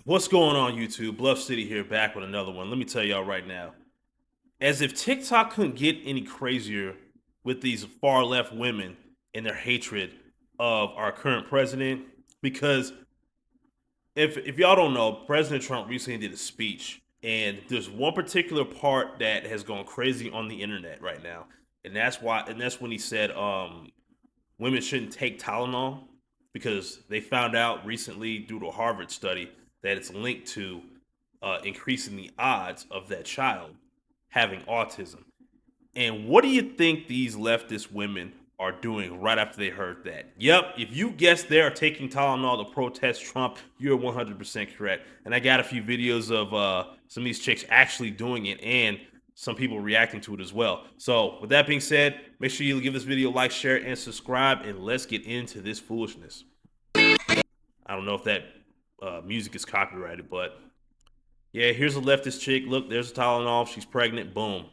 What's going on, YouTube? Bluff City here, back with another one. Let me tell y'all right now. As if TikTok couldn't get any crazier with these far left women and their hatred of our current president. Because if y'all don't know, President Trump recently did a speech, and there's one particular part that has gone crazy on the internet right now, and that's when he said women shouldn't take Tylenol because they found out recently due to a Harvard study that it's linked to increasing the odds of that child having autism. And what do you think these leftist women are doing right after they heard that? Yep, if you guessed they are taking Tylenol to protest Trump, you're 100% correct. And I got a few videos of some of these chicks actually doing it and some people reacting to it as well. So with that being said, make sure you give this video a like, share, and subscribe, and let's get into this foolishness. I don't know if that music is copyrighted, but yeah, here's a leftist chick. Look, there's a Tylenol. She's pregnant. Boom.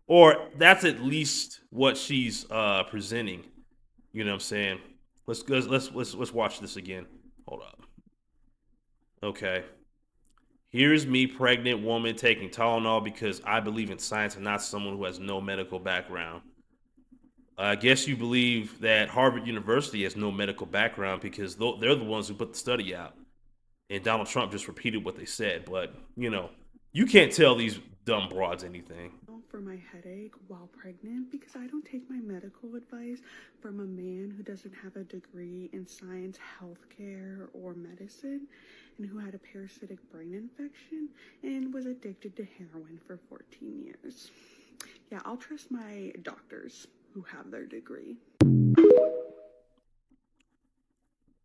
Or that's at least what she's presenting. You know what I'm saying? Let's watch this again. Hold up. Okay. Here's me, pregnant woman, taking Tylenol because I believe in science and not someone who has no medical background. I guess you believe that Harvard University has no medical background because they're the ones who put the study out. And Donald Trump just repeated what they said. But, you can't tell these dumb broads anything. For my headache while pregnant because I don't take my medical advice from a man who doesn't have a degree in science, healthcare, or medicine, and who had a parasitic brain infection and was addicted to heroin for 14 years. Yeah, I'll trust my doctors who have their degree.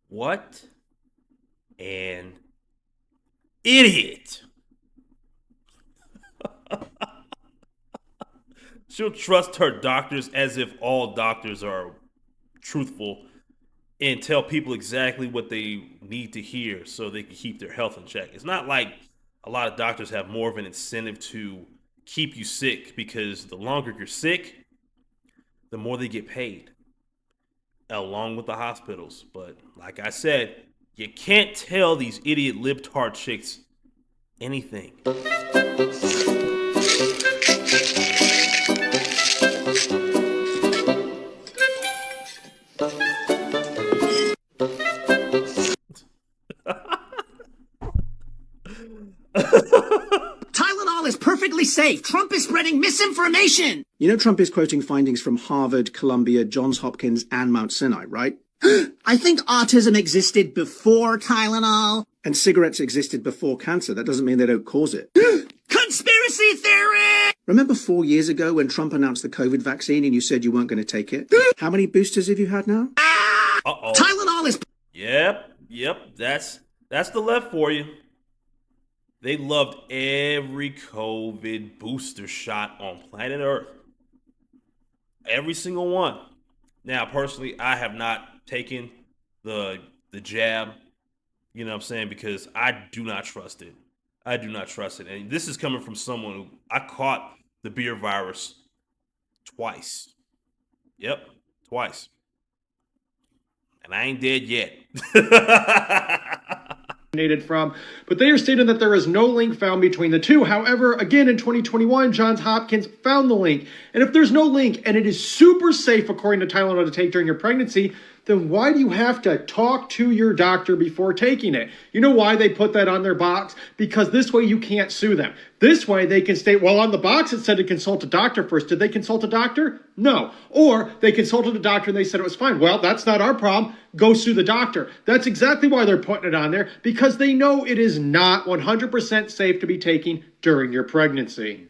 What an idiot. She'll trust her doctors as if all doctors are truthful and tell people exactly what they need to hear so they can keep their health in check. It's not like a lot of doctors have more of an incentive to keep you sick because the longer you're sick, the more they get paid, along with the hospitals. But like I said, you can't tell these idiot libtard chicks anything. Tylenol is perfectly safe. Trump is spreading misinformation. You know Trump is quoting findings from Harvard, Columbia, Johns Hopkins, and Mount Sinai, right? I think autism existed before Tylenol. And cigarettes existed before cancer. That doesn't mean they don't cause it. Conspiracy theory! Remember 4 years ago when Trump announced the COVID vaccine and you said you weren't going to take it? How many boosters have you had now? Uh-oh. Tylenol is... Yep. That's the left for you. They loved every COVID booster shot on planet Earth. Every single one. Now, personally, I have not taken the jab, you know what I'm saying, because I do not trust it. I do not trust it. And this is coming from someone who I caught the beer virus twice. Yep, twice. And I ain't dead yet. From, but they are stating that there is no link found between the two. However, again, in 2021, Johns Hopkins found the link. And if there's no link and it is super safe, according to Tylenol, to take during your pregnancy, then why do you have to talk to your doctor before taking it? You know why they put that on their box? Because this way you can't sue them. This way they can state, well, on the box it said to consult a doctor first. Did they consult a doctor? No. Or they consulted a doctor and they said it was fine. Well, that's not our problem. Go sue the doctor. That's exactly why they're putting it on there, because they know it is not 100% safe to be taking during your pregnancy.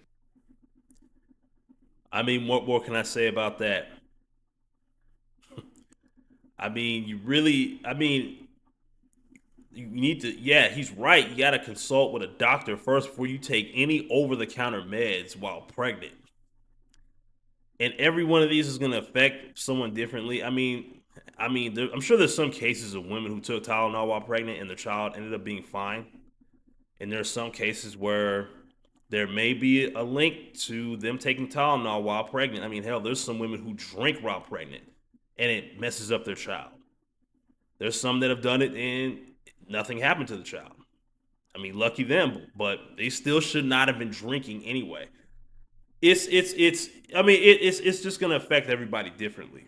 I mean, what more can I say about that? You need to, yeah, he's right. You got to consult with a doctor first before you take any over-the-counter meds while pregnant. And every one of these is going to affect someone differently. I'm sure there's some cases of women who took Tylenol while pregnant and their child ended up being fine. And there's some cases where there may be a link to them taking Tylenol while pregnant. Hell, there's some women who drink while pregnant and it messes up their child. There's some that have done it and nothing happened to the child. I mean, lucky them, but they still should not have been drinking anyway. It's I mean, it's just gonna affect everybody differently.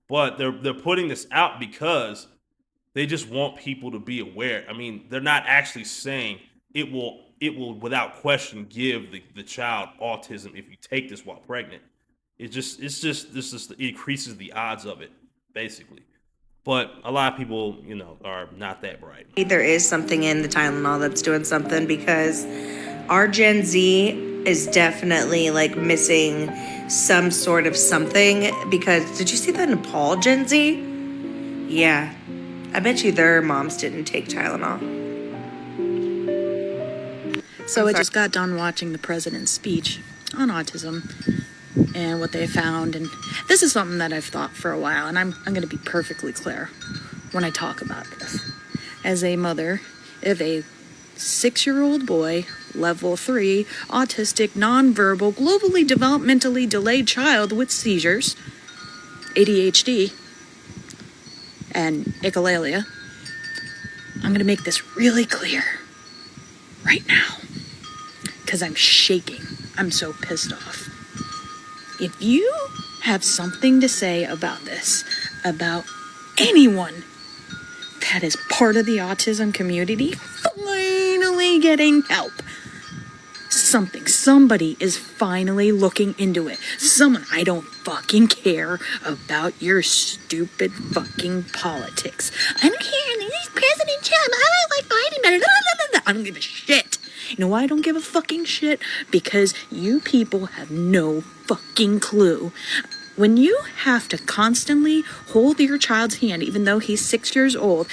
But they're putting this out because they just want people to be aware. I mean, they're not actually saying it will without question give the child autism if you take this while pregnant. This just increases the odds of it, basically. But a lot of people, are not that bright. There is something in the Tylenol that's doing something, because our Gen Z is definitely like missing some sort of something. Because did you see the Nepal Gen Z? Yeah, I bet you their moms didn't take Tylenol. So I just got done watching the president's speech on autism and what they found, and this is something that I've thought for a while, and I'm going to be perfectly clear when I talk about this. As a mother of a 6-year-old boy, level 3, autistic, nonverbal, globally developmentally delayed child with seizures, ADHD, and echolalia, I'm going to make this really clear right now, because I'm shaking. I'm so pissed off. If you have something to say about this, about anyone that is part of the autism community finally getting help, somebody is finally looking into it. I don't fucking care about your stupid fucking politics. I don't care. He's President Trump. I like Biden better. I don't give a shit. You know why I don't give a fucking shit? Because you people have no fucking clue. When you have to constantly hold your child's hand, even though he's 6 years old,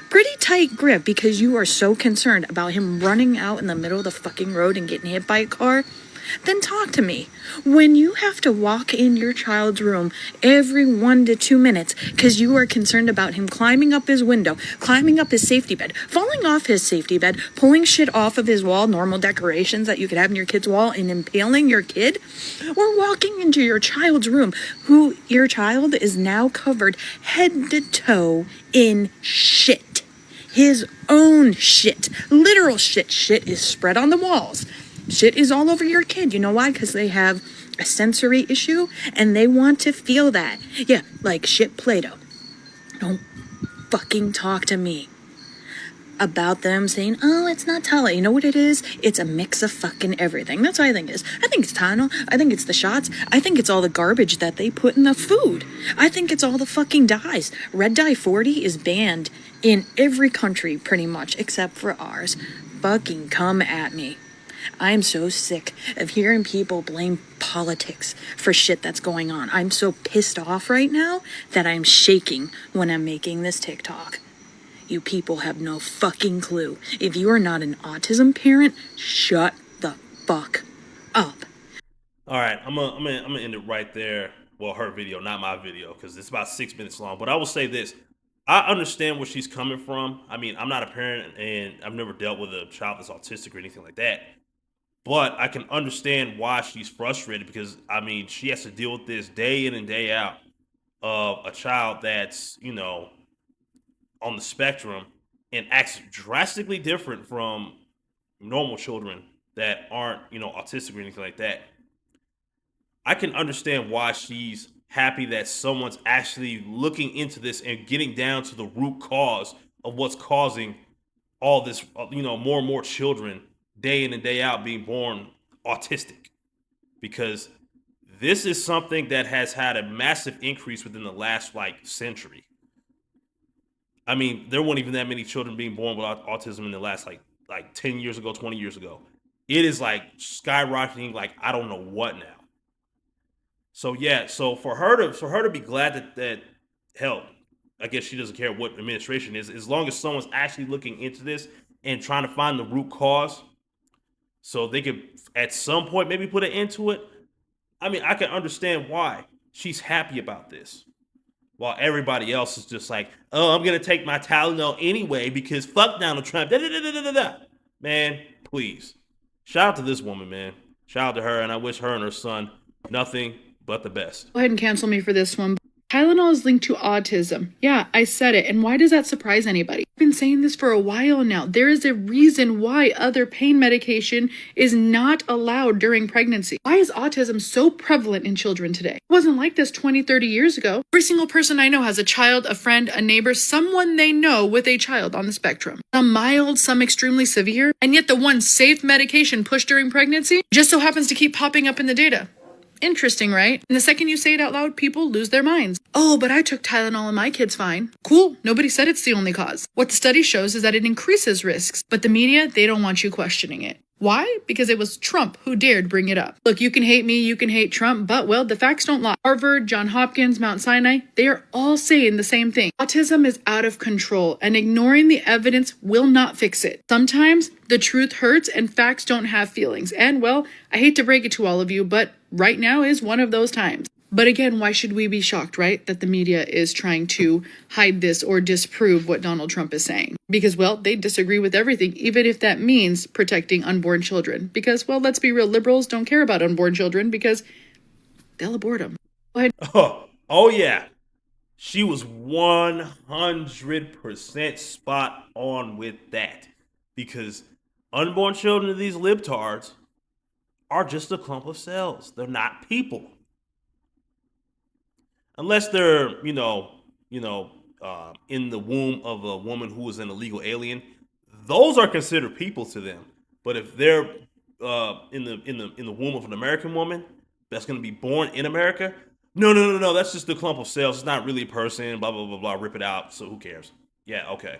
pretty tight grip, because you are so concerned about him running out in the middle of the fucking road and getting hit by a car, then talk to me. When you have to walk in your child's room every 1 to 2 minutes because you are concerned about him climbing up his window, climbing up his safety bed, falling off his safety bed, pulling shit off of his wall, normal decorations that you could have in your kid's wall, and impaling your kid, or walking into your child's room, who your child is now covered head to toe in shit. His own shit. Literal shit. Shit is spread on the walls. Shit is all over your kid. You know why? Because they have a sensory issue and they want to feel that. Yeah, like shit Play-Doh. Don't fucking talk to me about them saying, oh, it's not Tylenol. You know what it is? It's a mix of fucking everything. That's what I think it is. I think it's Tylenol. I think it's the shots. I think it's all the garbage that they put in the food. I think it's all the fucking dyes. Red dye 40 is banned in every country pretty much except for ours. Fucking come at me. I'm so sick of hearing people blame politics for shit that's going on. I'm so pissed off right now that I'm shaking when I'm making this TikTok. You people have no fucking clue. If you are not an autism parent, shut the fuck up. All right, I'm gonna end it right there. Well, her video, not my video, because it's about 6 minutes long. But I will say this: I understand where she's coming from. I mean, I'm not a parent, and I've never dealt with a child that's autistic or anything like that. But I can understand why she's frustrated, because I mean, she has to deal with this day in and day out of a child that's on the spectrum and acts drastically different from normal children that aren't autistic or anything like that. I can understand why she's happy that someone's actually looking into this and getting down to the root cause of what's causing all this, more and more children day in and day out being born autistic. Because this is something that has had a massive increase within the last century. I mean, there weren't even that many children being born with autism in the last like 10 years ago, 20 years ago. It is skyrocketing like I don't know what now. So yeah, so for her to be glad that hell, I guess she doesn't care what administration is, as long as someone's actually looking into this and trying to find the root cause, so they could at some point maybe put an end to it. I mean, I can understand why she's happy about this, while everybody else is just like, oh, I'm gonna take my Tylenol anyway because fuck Donald Trump. Da, da, da, da, da, da. Man, please. Shout out to this woman, man. Shout out to her, and I wish her and her son nothing but the best. Go ahead and cancel me for this one. Tylenol is linked to autism. Yeah, I said it. And why does that surprise anybody? I've been saying this for a while now. There is a reason why other pain medication is not allowed during pregnancy. Why is autism so prevalent in children today? It wasn't like this 20, 30 years ago. Every single person I know has a child, a friend, a neighbor, someone they know with a child on the spectrum. Some mild, some extremely severe. And yet the one safe medication pushed during pregnancy just so happens to keep popping up in the data. Interesting, right? And the second you say it out loud, people lose their minds. Oh, but I took Tylenol and my kid's fine. Cool. Nobody said it's the only cause. What the study shows is that it increases risks, but the media, they don't want you questioning it. Why? Because it was Trump who dared bring it up. Look, you can hate me, you can hate Trump, but well, the facts don't lie. Harvard, Johns Hopkins, Mount Sinai, they are all saying the same thing. Autism is out of control, and ignoring the evidence will not fix it. Sometimes the truth hurts and facts don't have feelings. And well, I hate to break it to all of you, but right now is one of those times. But again, why should we be shocked, right? That the media is trying to hide this or disprove what Donald Trump is saying. Because, well, they disagree with everything, even if that means protecting unborn children. Because, well, let's be real, liberals don't care about unborn children because they'll abort them. Go ahead. Oh yeah. She was 100% spot on with that. Because unborn children of these libtards are just a clump of cells. They're not people. Unless they're, in the womb of a woman who is an illegal alien, those are considered people to them. But if they're in the womb of an American woman that's going to be born in America, no, that's just a clump of cells. It's not really a person. Blah blah blah blah. Rip it out. So who cares? Yeah, okay.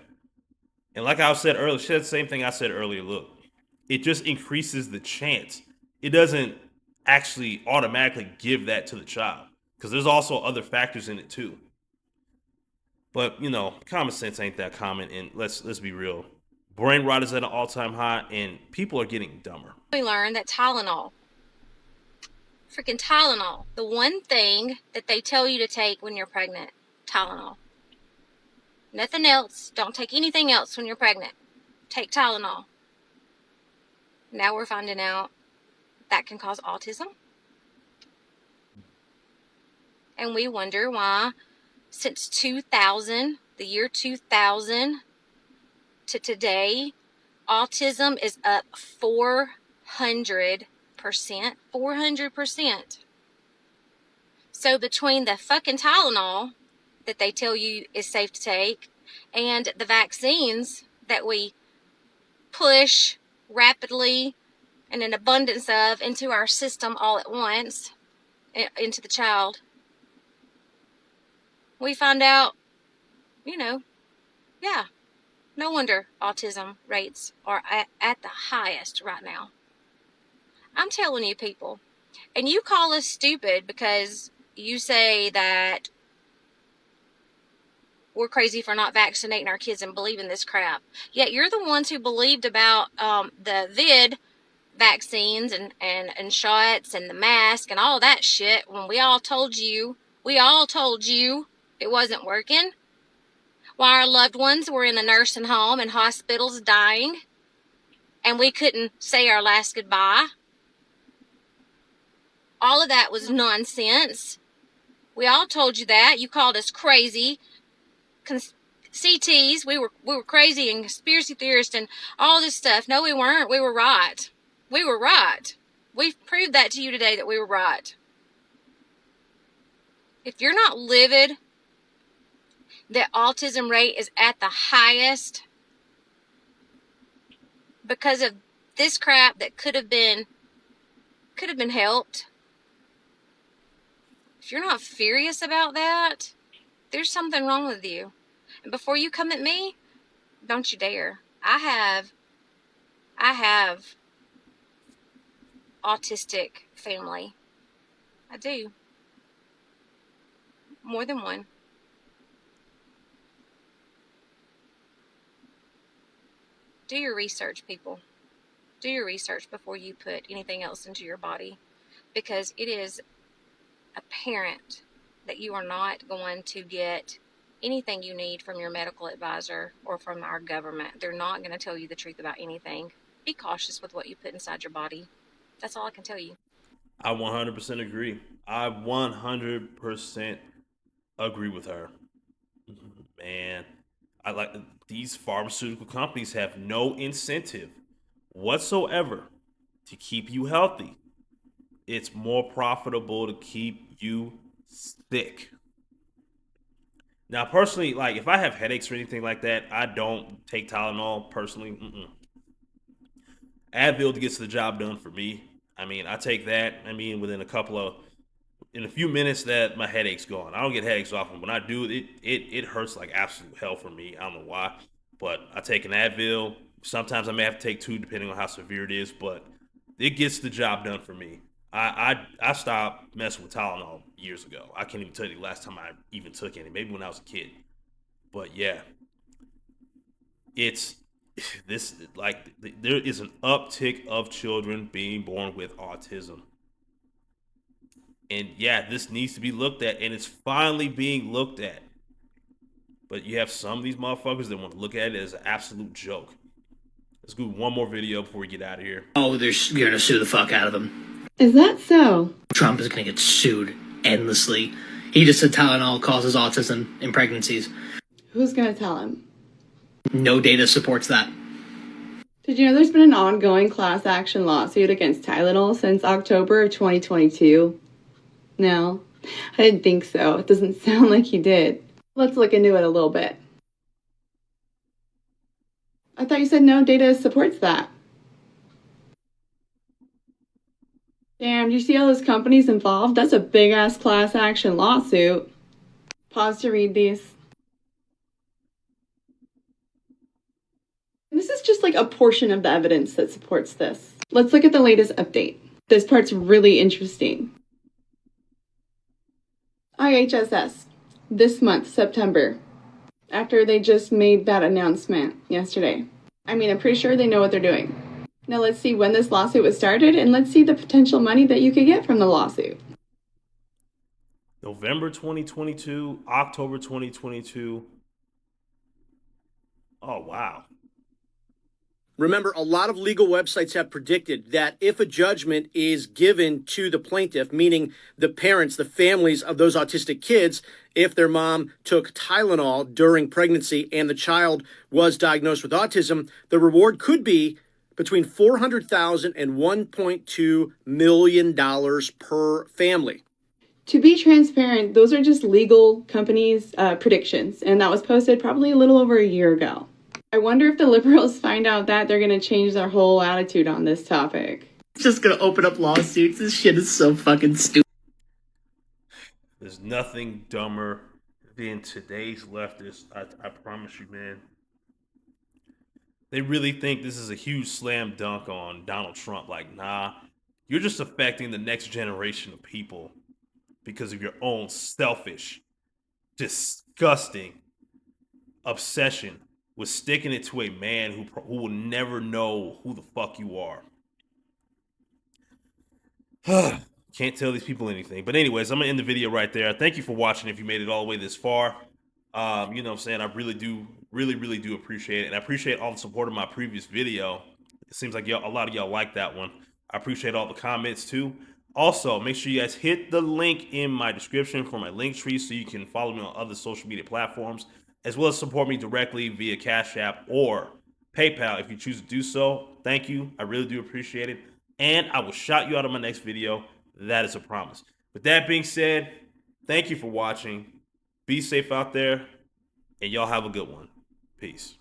And like I said earlier, she said the same thing I said earlier. Look, it just increases the chance. It doesn't actually automatically give that to the child. Because there's also other factors in it too. But common sense ain't that common, and let's be real. Brain rot is at an all-time high, and people are getting dumber. We learned that Tylenol, freaking Tylenol, the one thing that they tell you to take when you're pregnant, Tylenol. Nothing else. Don't take anything else when you're pregnant. Take Tylenol. Now we're finding out that can cause autism. And we wonder why, since 2000, the year 2000 to today, autism is up 400%. 400%. So between the fucking Tylenol that they tell you is safe to take and the vaccines that we push rapidly and an abundance of into our system all at once, into the child, we find out, no wonder autism rates are at the highest right now. I'm telling you, people, and you call us stupid because you say that we're crazy for not vaccinating our kids and believing this crap. Yet you're the ones who believed about the vid vaccines and shots and the mask and all that shit when we all told you it wasn't working. While our loved ones were in a nursing home and hospitals dying, and we couldn't say our last goodbye. All of that was nonsense. We all told you that. You called us crazy. CTs, we were crazy and conspiracy theorists and all this stuff. No, we weren't. We were right. We were right. We've proved that to you today that we were right. If you're not livid, the autism rate is at the highest because of this crap that could have been helped. If you're not furious about that, there's something wrong with you. And before you come at me, don't you dare. I have autistic family. I do. More than one. Do your research, people. Do your research before you put anything else into your body, because it is apparent that you are not going to get anything you need from your medical advisor or from our government. They're not going to tell you the truth about anything. Be cautious with what you put inside your body. That's all I can tell you. I 100% agree. I 100% Agree with her. Man, I like these pharmaceutical companies have no incentive whatsoever to keep you healthy. It's more profitable to keep you sick. Now, personally, like if I have headaches or anything like that, I don't take Tylenol personally. Advil gets the job done for me. I mean, I take that. I mean, in a few minutes, that my headache's gone. I don't get headaches often. When I do, it hurts like absolute hell for me. I don't know why, but I take an Advil. Sometimes I may have to take two, depending on how severe it is. But it gets the job done for me. I stopped messing with Tylenol years ago. I can't even tell you the last time I even took any. Maybe when I was a kid. But yeah, it's this like there is an uptick of children being born with autism. And yeah, this needs to be looked at, and it's finally being looked at. But you have some of these motherfuckers that want to look at it as an absolute joke. Let's do one more video before we get out of here. Oh, they're going to sue the fuck out of them. Is that so? Trump is going to get sued endlessly. He just said Tylenol causes autism in pregnancies. Who's gonna tell him? No data supports that. Did you know there's been an ongoing class action lawsuit against Tylenol since October of 2022? No, I didn't think so. It doesn't sound like you did. Let's look into it a little bit. I thought you said no data supports that. Damn, do you see all those companies involved? That's a big-ass class action lawsuit. Pause to read these. This is just like a portion of the evidence that supports this. Let's look at the latest update. This part's really interesting. IHSS, this month, September, after they just made that announcement yesterday. I mean, I'm pretty sure they know what they're doing. Now let's see when this lawsuit was started, and let's see the potential money that you could get from the lawsuit. November 2022, October 2022. Oh, wow. Remember, a lot of legal websites have predicted that if a judgment is given to the plaintiff, meaning the parents, the families of those autistic kids, if their mom took Tylenol during pregnancy and the child was diagnosed with autism, the reward could be between $400,000 and $1.2 million per family. To be transparent, those are just legal companies' predictions, and that was posted probably a little over a year ago. I wonder if the liberals find out that they're going to change their whole attitude on this topic. It's just going to open up lawsuits. This shit is so fucking stupid. There's nothing dumber than today's leftists. I promise you, man. They really think this is a huge slam dunk on Donald Trump. Like, nah, you're just affecting the next generation of people because of your own selfish, disgusting obsession with sticking it to a man who will never know who the fuck you are. Can't tell these people anything. But anyways, I'm going to end the video right there. Thank you for watching if you made it all the way this far. You know what I'm saying? I really do appreciate it. And I appreciate all the support of my previous video. It seems like a lot of y'all like that one. I appreciate all the comments too. Also, make sure you guys hit the link in my description for my link tree so you can follow me on other social media platforms, as well as support me directly via Cash App or PayPal if you choose to do so. Thank you. I really do appreciate it. And I will shout you out in my next video. That is a promise. With that being said, thank you for watching. Be safe out there, and y'all have a good one. Peace.